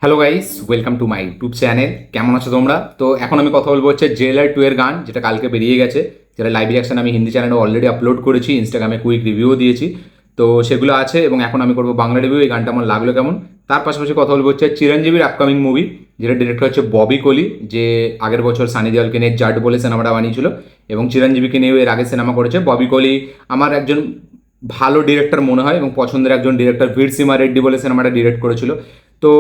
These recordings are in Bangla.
Hello guys, welcome to my YouTube channel. কেমন আছো তোমরা? তো এখন আমি কথা বলবো হচ্ছে জেলার 2 এর গান, যেটা কালকে বেরিয়ে গেছে, যেটা লাইভ রিয়াকশন আমি হিন্দি চ্যানেলে অলরেডি আপলোড করেছি, ইনস্টাগ্রামে কুইক রিভিউও দিয়েছি। তো সেগুলো আছে এবং এখন আমি করবো বাংলা রিভিউ। এই গানটা আমার লাগলো কেমন, তার পাশাপাশি কথা বলবো হচ্ছে চিরঞ্জীবীর আপকামিং মুভি, যেটা ডিরেক্টর হচ্ছে ববি কোলি, যে আগের বছর সানি দেওয়ালকে নিয়ে জাট বলে সিনেমাটা বানিয়েছিল এবং চিরঞ্জীবীকে নিয়েও এর আগে সিনেমা করেছে। ববি কোলি আমার একজন ভালো ডিরেক্টর মনে হয় এবং পছন্দের একজন ডিরেক্টর। বীর সীমা রেড্ডি বলে সিনেমাটা ডিরেক্ট করেছিল। তো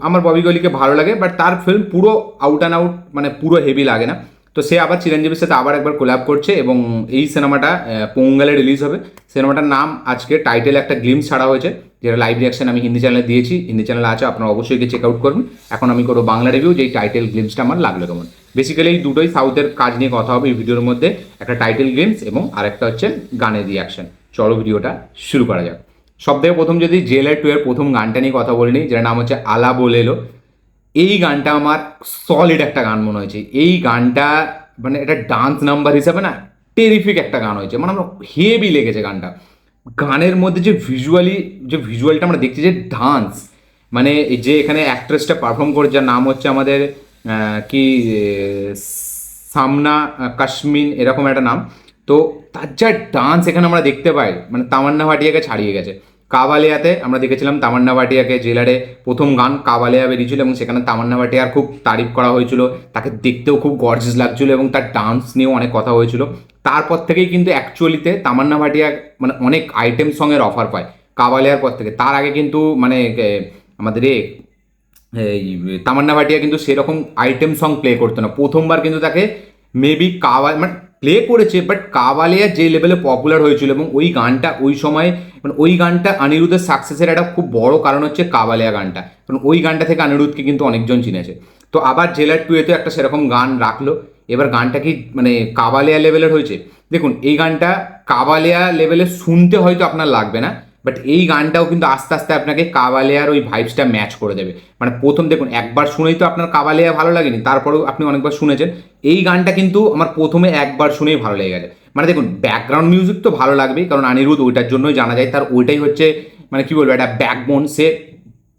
আমার ববি কোহলিকে ভালো লাগে, বাট তার ফিল্ম পুরো আউট অ্যান্ড আউট মানে পুরো হেভি লাগে না। তো সে আবার চিরঞ্জীবীর সাথে আবার একবার কোলাব করছে এবং এই সিনেমাটা পোঙ্গালে রিলিজ হবে। সিনেমাটার নাম আজকে টাইটেল একটা গ্লিমস ছাড়া হয়েছে, যেটা লাইভ রিয়াকশন আমি হিন্দি চ্যানেলে দিয়েছি, হিন্দি চ্যানেলে আছে, আপনারা অবশ্যই গিয়ে চেক আউট করবেন। এখন আমি করবো বাংলা রিভিউ, যেই টাইটেল গ্লিমসটা আমার লাগলো কেমন। বেসিক্যালি এই দুটোই সাউথের কাজ নিয়ে কথা হবে এই ভিডিওর মধ্যে, একটা টাইটেল গ্লিমস এবং আরেকটা হচ্ছে গানের রিয়াকশন। চলো ভিডিওটা শুরু করা যাক। সব থেকে প্রথম যদি জেলার 2 এর প্রথম গানটা নিয়ে কথা বলিনি, যেটার নাম হচ্ছে আলা বলেলো। এই গানটা আমার সলিড একটা গান মনে হয়েছে। এই গানটা মানে এটা ডান্স নাম্বার হিসাবে না টেরিফিক একটা গান হয়েছে, মানে আমার হেভি লেগেছে গানটা। গানের মধ্যে যে ভিজুয়ালটা আমরা দেখছি, যে ডান্স, মানে এই যে এখানে অ্যাক্ট্রেসটা পারফর্ম করে, যার নাম হচ্ছে আমাদের কি সামনা কাশ্মীর এরকম একটা নাম। তো তার যা ডান্স এখানে আমরা দেখতে পাই, মানে তামান্না ভাটিয়াকে ছাড়িয়ে গেছে। কাবালিয়াতে আমরা দেখেছিলাম তামান্না ভাটিয়াকে, জেলারে প্রথম গান কাবালিয়া বেরিয়েছিল এবং সেখানে তামান্না ভাটিয়ার খুব তারিফ করা হয়েছিল, তাকে দেখতেও খুব গর্জিয়াস লাগছিল এবং তার ডান্স নিয়েও অনেক কথা হয়েছিল। তারপর থেকেই কিন্তু অ্যাকচুয়ালিতে তামান্না ভাটিয়া মানে অনেক আইটেম সঙের অফার পায় কাবালিয়ার পর থেকে। তার আগে কিন্তু মানে আমাদের এই তামান্না ভাটিয়া কিন্তু সেরকম আইটেম সং প্লে করতো না। প্রথমবার কিন্তু তাকে মেবি মানে প্লে করেছে, বাট কাওয়ালিয়া যে লেভেলে পপুলার হয়েছিল এবং ওই গানটা ওই সময়, মানে ওই গানটা অনিরুদ্ধের সাকসেসের একটা খুব বড় কারণ হচ্ছে কাওয়ালিয়া গানটা, কারণ ওই গানটা থেকে অনিরুদ্ধকে কিন্তু অনেকজন চিনেছে। তো আবার জেলার 2 এতে একটা সেরকম গান রাখলো। এবার গানটা কি মানে কাওয়ালিয়া লেভেলের হয়েছে? দেখুন, এই গানটা কাওয়ালিয়া লেভেলে শুনতে হয়তো আপনার লাগবে না, বাট এই গানটাও কিন্তু আস্তে আস্তে আপনাকে কাওয়ালিয়ার ওই ভাইবসটা ম্যাচ করে দেবে। মানে প্রথম দেখুন, একবার শুনেই তো আপনার কাওয়ালিয়া ভালো লাগেনি, তারপরেও আপনি অনেকবার শুনেছেন। এই গানটা কিন্তু আমার প্রথমে একবার শুনেই ভালো লেগে গেছে। মানে দেখুন, ব্যাকগ্রাউন্ড মিউজিক তো ভালো লাগবেই, কারণ অনিরুদ্ধ ওইটার জন্যই জানা যায়, তার ওইটাই হচ্ছে মানে কি বলবো, একটা ব্যাকবোন। সে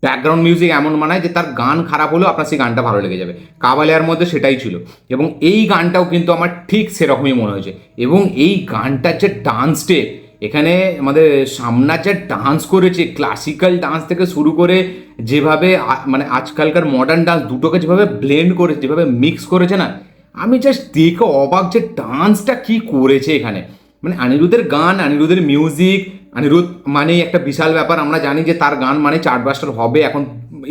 ব্যাকগ্রাউন্ড মিউজিক এমন মানায় যে তার গান খারাপ হলেও আপনার সেই গানটা ভালো লেগে যাবে। কাওয়ালিয়ার মধ্যে সেটাই ছিল এবং এই গানটাও কিন্তু আমার ঠিক সেরকমই মনে হয়েছে। এবং এই গানটার যে ডান্স স্টেপ, এখানে আমাদের সামনা যে ডান্স করেছে, ক্লাসিক্যাল ডান্স থেকে শুরু করে যেভাবে মানে আজকালকার মডার্ন ডান্স দুটোকে যেভাবে ব্লেন্ড করেছে, যেভাবে মিক্স করেছে না, আমি জাস্ট দেখে অবাক যে ডান্সটা কি করেছে এখানে। মানে অনিরুদ্ধের গান, অনিরুদ্ধের মিউজিক, অনিরুদ্ধ মানেই একটা বিশাল ব্যাপার। আমরা জানি যে তার গান মানে চার্টবাস্টার হবে, এখন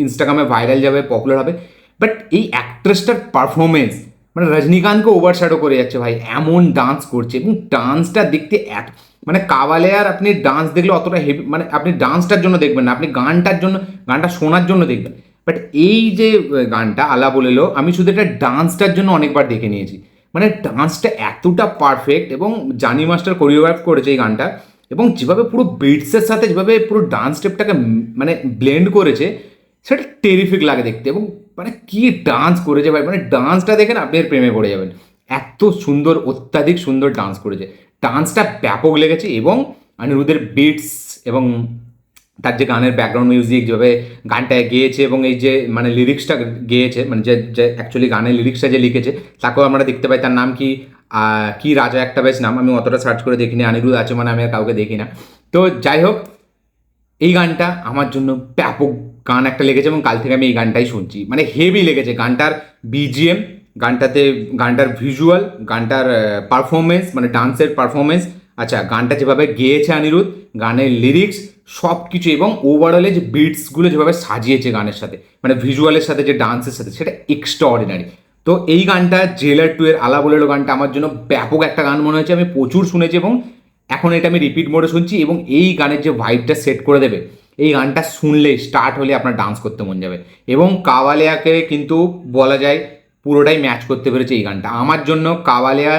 ইনস্টাগ্রামে ভাইরাল যাবে, পপুলার হবে। বাট এই অ্যাক্ট্রেসটার পারফরমেন্স মানে রজনীকান্তকে ওভারশ্যাডো করে যাচ্ছে ভাই, এমন ডান্স করছে এবং ডান্সটা দেখতে এত মানে কাওয়ালিয়ার আপনি ডান্স দেখলে অতটা হেভি, মানে আপনি ডান্সটার জন্য দেখবেন না, আপনি গানটার জন্য, গানটা শোনার জন্য দেখবেন। বাট এই যে গানটা আলা বলেলো, আমি শুধু এটা ডান্সটার জন্য অনেকবার দেখে নিয়েছি। মানে ডান্সটা এতটা পারফেক্ট এবং জানি মাস্টার কোরিওগ্রাফ করেছে এই গানটা, এবং যেভাবে পুরো বিটসের সাথে যেভাবে পুরো ডান্স স্টেপটাকে মানে ব্লেন্ড করেছে, সেটা টেরিফিক লাগে দেখতে। এবং মানে কি ডান্স করেছে ভাই, মানে ডান্সটা দেখে না আপনি এর প্রেমে পড়ে যাবেন। এত সুন্দর, অত্যাধিক সুন্দর ডান্স করেছে, ডান্সটা ব্যাপক লেগেছে। এবং অনিরুদ্ধের বিটস এবং তার যে গানের ব্যাকগ্রাউন্ড মিউজিক, যেভাবে গানটায় গেয়েছে এবং এই যে মানে লিরিক্সটা গেয়েছে, মানে যে যে অ্যাকচুয়ালি গানের লিরিক্সটা যে লিখেছে, তাকেও আমরা দেখতে পাই। তার নাম কি কি রাজা একটা বেশ নাম, আমি অতটা সার্চ করে দেখিনি। অনিরুদ্ধ আছে মানে আমি আর কাউকে দেখি না। তো যাই হোক, এই গানটা আমার জন্য ব্যাপক গান একটা লেগেছে এবং কাল থেকে আমি এই গানটাই শুনছি। মানে হেভি লেগেছে গানটার বিজিএম, গানটাতে গানটার ভিজুয়াল, গানটার পারফরমেন্স, মানে ডান্সের পারফরমেন্স, আচ্ছা গানটা যেভাবে গেয়েছে অনিরুদ্ধ, গানের লিরিক্স, সব কিছু, এবং ওভারঅলে যে বিটসগুলো যেভাবে সাজিয়েছে গানের সাথে, মানে ভিজুয়ালের সাথে যে ডান্সের সাথে, সেটা এক্সট্রা অর্ডিনারি। তো এই গানটা জেলার 2 এর আলা বলেলো গানটা আমার জন্য ব্যাপক একটা গান মনে হয়েছে। আমি প্রচুর শুনেছি এবং এখন এটা আমি রিপিট মোডে শুনছি এবং এই গানের যে ভাইবটা সেট করে দেবে, এই গানটা শুনলে স্টার্ট হলে আপনার ডান্স করতে মন যাবে। এবং কাওয়ালিয়াকে কিন্তু বলা যায় পুরোটাই ম্যাচ করতে পেরেছে এই গানটা আমার জন্য। কাওয়ালিয়া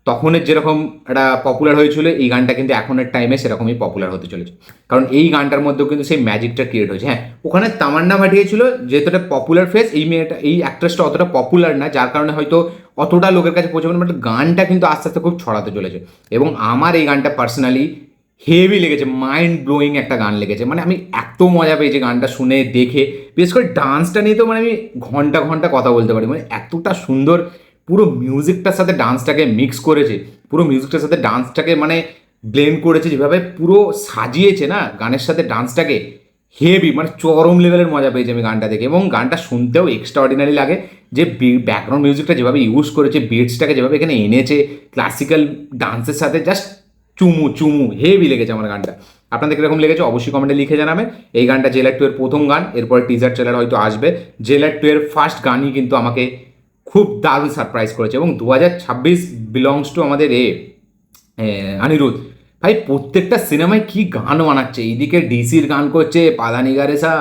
তখনের যেরকম একটা পপুলার হয়েছিল, এই গানটা কিন্তু এখনের টাইমে সেরকমই পপুলার হতে চলেছে, কারণ এই গানটার মধ্যেও কিন্তু সেই ম্যাজিকটা ক্রিয়েট হয়েছে। হ্যাঁ, ওখানে তামান্না ভাটিয়া ছিল যেহেতু একটা পপুলার ফেস, এই মেয়েটা, এই অ্যাক্ট্রেসটা অতটা পপুলার না, যার কারণে হয়তো অতটা লোকের কাছে পৌঁছাবে না, বাট গানটা কিন্তু আস্তে আস্তে খুব ছড়াতে চলেছে। এবং আমার এই গানটা পার্সোনালি হেভি লেগেছে, মাইন্ড ব্লোয়িং একটা গান লেগেছে, মানে আমি এত মজা পেয়েছি গানটা শুনে দেখে। বিশেষ করে ডান্সটা নিয়ে তো মানে আমি ঘন্টা ঘন্টা কথা বলতে পারি, মানে এতটা সুন্দর পুরো মিউজিকটার সাথে ডান্সটাকে মিক্স করেছে, পুরো মিউজিকটার সাথে ডান্সটাকে মানে ব্লেন্ড করেছে, যেভাবে পুরো সাজিয়েছে না গানের সাথে ডান্সটাকে, হেভি মানে চরম লেভেলের মজা পেয়েছি আমি গানটা দেখে। এবং গানটা শুনতেও এক্সট্রা অর্ডিনারি লাগে, যে ব্যাকগ্রাউন্ড মিউজিকটা যেভাবে ইউজ করেছে, বিটসটাকে যেভাবে এখানে এনেছে ক্লাসিক্যাল ডান্সের সাথে, জাস্ট চুমু চুমু, হেভি লেগেছে আমার গানটা। আপনাদের কিরকম লেগেছে অবশ্যই কমেন্টে লিখে জানাবেন। এই গানটা জেলার 2 এর প্রথম গান, এরপরে টিজার ট্রেলার হয়তো আসবে। জেলার 2 এর ফার্স্ট গানই কিন্তু আমাকে খুব দারুণ সারপ্রাইজ করেছে। এবং 2026 বিলংস টু আমাদের অনিরুদ্ধ ভাই, প্রত্যেকটা সিনেমায় কি গান বানাচ্ছে, এইদিকে ডিসির গান করছে পাদানিগারেসা,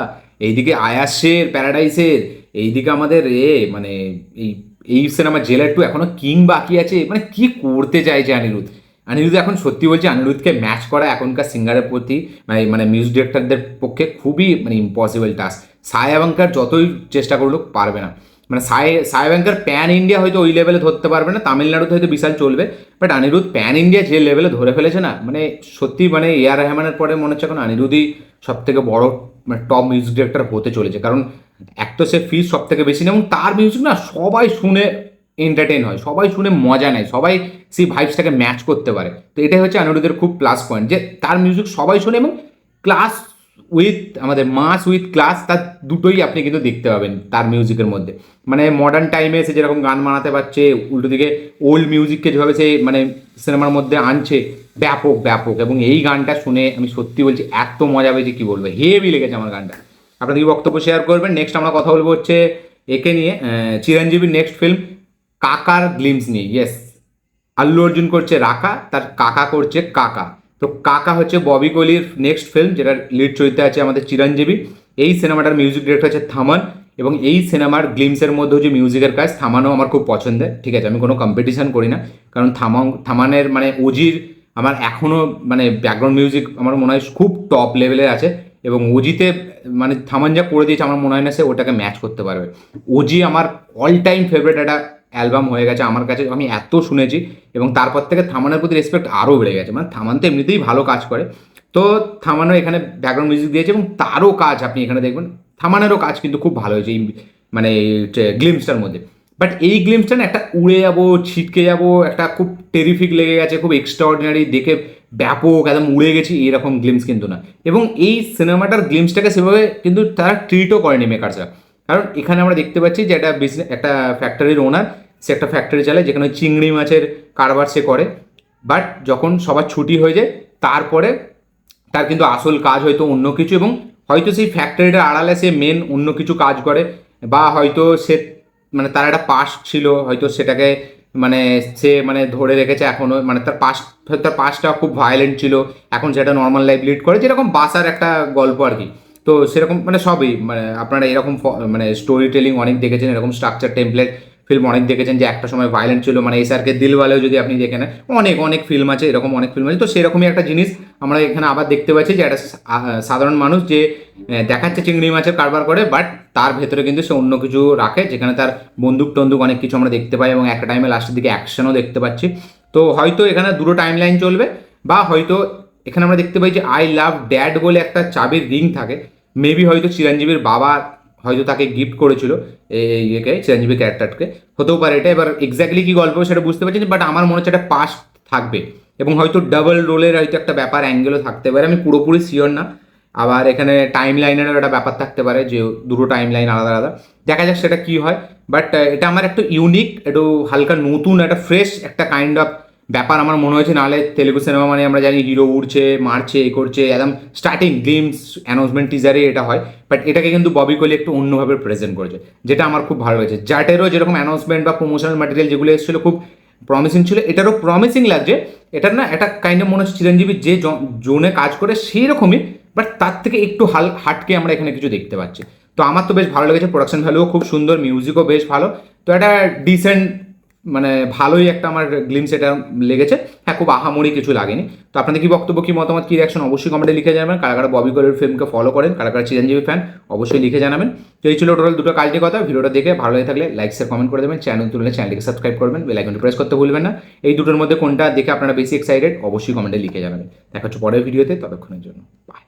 এইদিকে আয়াসের প্যারাডাইসের, এইদিকে আমাদের মানে এই এই সিনেমা জেলার 2 এখনো কিং বাকি আছে, মানে কি করতে চাইছে অনিরুদ্ধ। অনিরুদ্ধ এখন সত্যি বলছি, অনিরুদ্ধকে ম্যাচ করা এখনকার সিঙ্গারের প্রতি মানে মিউজিক ডিরেক্টরদের পক্ষে খুবই মানে ইম্পসিবল টাস্ক। সাই আবাঙ্কার যতই চেষ্টা করুক পারবে না, মানে সাই আবাঙ্কার প্যান ইন্ডিয়া হয়তো ওই লেভেলে ধরতে পারবে না, তামিলনাড়ুতে হয়তো বিশাল চলবে, বাট অনিরুদ্ধ প্যান ইন্ডিয়া যে লেভেলে ধরে ফেলেছে না, মানে সত্যি মানে এআর রহমানের পরে মনে হচ্ছে এখন অনিরুদ্ধই সব থেকে বড় মানে টপ মিউজিক ডিরেক্টর হতে চলেছে। কারণ এক তো সে ফিস সব থেকে বেশি নেয়, এবং তার মিউজিক না সবাই শুনে এন্টারটেন হয়, সবাই শুনে মজা নেয়, সবাই সেই ভাইবসটাকে ম্যাচ করতে পারে। তো এটাই হচ্ছে অনিরুদ্ধের খুব প্লাস পয়েন্ট, যে তার মিউজিক সবাই শোনে, এবং ক্লাস উইথ আমাদের মাস উইথ ক্লাস, তার দুটোই আপনি কিন্তু দেখতে পাবেন তার মিউজিকের মধ্যে। মানে মডার্ন টাইমে এসে যেরকম গান বানাতে পারছে, উল্টো দিকে ওল্ড মিউজিককে যেভাবে সে মানে সিনেমার মধ্যে আনছে, ব্যাপক ব্যাপক। এবং এই গানটা শুনে আমি সত্যি বলছি এত মজা পেয়েছি কি বলবো, হেভি লেগেছে আমার গানটা। আপনাদের কি বক্তব্য শেয়ার করবেন। নেক্সট আমরা কথা বলবো হচ্ছে একে নিয়ে, চিরঞ্জীবীর নেক্সট ফিল্ম কাকার গ্লিমস নিয়ে। ইয়েস, আল্লু অর্জুন করছে রাকা, তার কাকা করছে কাকা। তো কাকা হচ্ছে ববি কোহলির নেক্সট ফিল্ম, যেটার লিড চরিত্রে আছে আমাদের চিরঞ্জীবী। এই সিনেমাটার মিউজিক ডিরেক্টর হচ্ছে থামান, এবং এই সিনেমার গ্লিমসের মধ্যেও যে মিউজিকের কাজ, থামানও আমার খুব পছন্দের। ঠিক আছে, আমি কোনো কম্পিটিশন করি না, কারণ থামানের মানে ওজির আমার এখনও মানে ব্যাকগ্রাউন্ড মিউজিক আমার মনে হয় খুব টপ লেভেলের আছে। এবং ওজিতে মানে থামান যা করে দিয়েছে আমার মনে হয় না সে ওটাকে ম্যাচ করতে পারবে। ওজি আমার অল টাইম ফেভারিট একটা অ্যালবাম হয়ে গেছে আমার কাছে, আমি এত শুনেছি। এবং তারপর থেকে থামানের প্রতি রেসপেক্ট আরও বেড়ে গেছে, মানে থামান তো এমনিতেই ভালো কাজ করে, তো থামানও এখানে ব্যাকগ্রাউন্ড মিউজিক দিয়েছে, এবং তারও কাজ আপনি এখানে দেখবেন, থামানেরও কাজ কিন্তু খুব ভালো হয়েছে এই মানে গ্লিমসটার মধ্যে। বাট এই গ্লিমসটা না একটা উড়ে যাবো ছিটকে যাবো, একটা খুব টেরিফিক লেগে গেছে, খুব এক্সট্রা অর্ডিনারি দেখে, ব্যাপক একদম উড়ে গেছি এরকম গ্লিমস কিন্তু না। এবং এই সিনেমাটার গ্লিমসটাকে সেভাবে কিন্তু তারা ট্রিটও করেনি মেকার্সরা। কারণ এখানে আমরা দেখতে পাচ্ছি যে একটা বিজনেস, একটা ফ্যাক্টরির ওনার, সে একটা ফ্যাক্টরি চালায় যেখানে চিংড়ি মাছের কারবার সে করে। বাট যখন সবার ছুটি হয়ে যায়, তারপরে তার কিন্তু আসল কাজ হয়তো অন্য কিছু, এবং হয়তো সেই ফ্যাক্টরিটার আড়ালে সে মেন অন্য কিছু কাজ করে, বা হয়তো সে মানে তার একটা পাস্ট ছিল, হয়তো সেটাকে মানে সে মানে ধরে রেখেছে এখনও, মানে তার পাস্টটা খুব ভায়োলেন্ট ছিল, এখন সেটা নর্মাল লাইফ লিড করে, যেরকম বাসার একটা গল্প আর কি। তো সেরকম মানে সবই মানে আপনারা এরকম মানে স্টোরি টেলিং অনেক দেখেছেন, এরকম স্ট্রাকচার টেমপ্লেট ফিল্ম অনেক দেখেছেন, যে একটা সময় ভায়োলেন্ট ছিল, মানে এসআরকে দিলওয়ালেও যদি আপনি দেখেন, অনেক অনেক ফিল্ম আছে, এরকম অনেক ফিল্ম আছে। তো সেরকমই একটা জিনিস আমরা এখানে আবার দেখতে পাচ্ছি, যে একটা সাধারণ মানুষ যে দেখাচ্ছে চিংড়ি মাছের কারবার করে, বাট তার ভেতরে কিন্তু সে অন্য কিছু রাখে, যেখানে তার বন্দুক টন্দুক অনেক কিছু আমরা দেখতে পাই, এবং একটা টাইমে লাস্টের দিকে অ্যাকশনও দেখতে পাচ্ছি। তো হয়তো এখানে দুটো টাইম লাইন চলবে, বা হয়তো এখানে আমরা দেখতে পাই যে আই লাভ ড্যাড বলে একটা চাবির রিং থাকে, মেবি হয়তো চিরঞ্জীবীর বাবা হয়তো তাকে গিফট করেছিল এই ইয়েকে, চিরঞ্জীবী ক্যারেক্টারকে, হতেও পারে এটা। এবার এক্স্যাক্টলি কি গল্প সেটা বুঝতে পারছি না, বাট আমার মনে হচ্ছে একটা পাস্ট থাকবে, এবং হয়তো ডাবল রোলের হয়তো একটা ব্যাপার অ্যাঙ্গেলও থাকতে পারে, আমি পুরোপুরি শিওর না। আবার এখানে টাইম লাইনেরও একটা ব্যাপার থাকতে পারে, যে দুটো টাইম লাইন আলাদা আলাদা, দেখা যাক সেটা কী হয়। বাট এটা আমার একটু ইউনিক, একটু হালকা নতুন, একটা ফ্রেশ একটা কাইন্ড অফ ব্যাপার আমার মনে হয়েছে। নাহলে তেলেগু সিনেমা মানে আমরা জানি হিরো উড়ছে মারছে এ করছে, একদম স্টার্টিং গ্লিমস অ্যানাউন্সমেন্ট টিজারে এটা হয়, বাট এটাকে কিন্তু ববি কোহলি একটু অন্যভাবে প্রেজেন্ট করেছে, যেটা আমার খুব ভালো হয়েছে। জাটেরও যেরকম অ্যানাউন্সমেন্ট বা প্রমোশনাল ম্যাটেরিয়াল যেগুলো এসেছিলো খুব প্রমিসিং ছিল, এটারও প্রমিসিং লাগছে। এটার না একটা কাইন্ড অফ মনে হচ্ছে চিরঞ্জীবী যে জোনে কাজ করে সেই রকমই, বাট তার থেকে একটু হাটকে আমরা এখানে কিছু দেখতে পাচ্ছি। তো আমার তো বেশ ভালো লেগেছে, প্রোডাকশন ভ্যালুও খুব সুন্দর, মিউজিকও বেশ ভালো। তো একটা ডিসেন্ট মানে ভালোই একটা আমার গ্লিমস এটা লেগেছে। হ্যাঁ খুব আহামরি কিছু লাগেনি। তো আপনাদের কি বক্তব্য, কি মতামত, কি রিয়াকশন অবশ্যই কমেন্টে লিখে জানাবেন। কারা কারা ববি কোলের ফিল্মকে ফলো করেন, কারা কারা চিরঞ্জীবী ফ্যান অবশ্যই লিখে জানাবেন। তো এই ছিল টোটাল দুটো কাজের কথা। ভিডিওটা দেখে ভালো লাগে থাকলে লাইক শেয়ার কমেন্ট করে দেবেন, চ্যানেল তুললে চ্যানেলটিকে সাবস্ক্রাইব করবেন, বেল আইকনটি প্রেস করতে ভুলবেন না। এই দুটোর মধ্যে কোনটা দেখে আপনারা বেশি এক্সাইটেড অবশ্যই কমেন্টে লিখে জানাবেন। দেখা হচ্ছে পরের ভিডিওতে, ততক্ষণের জন্য বাই।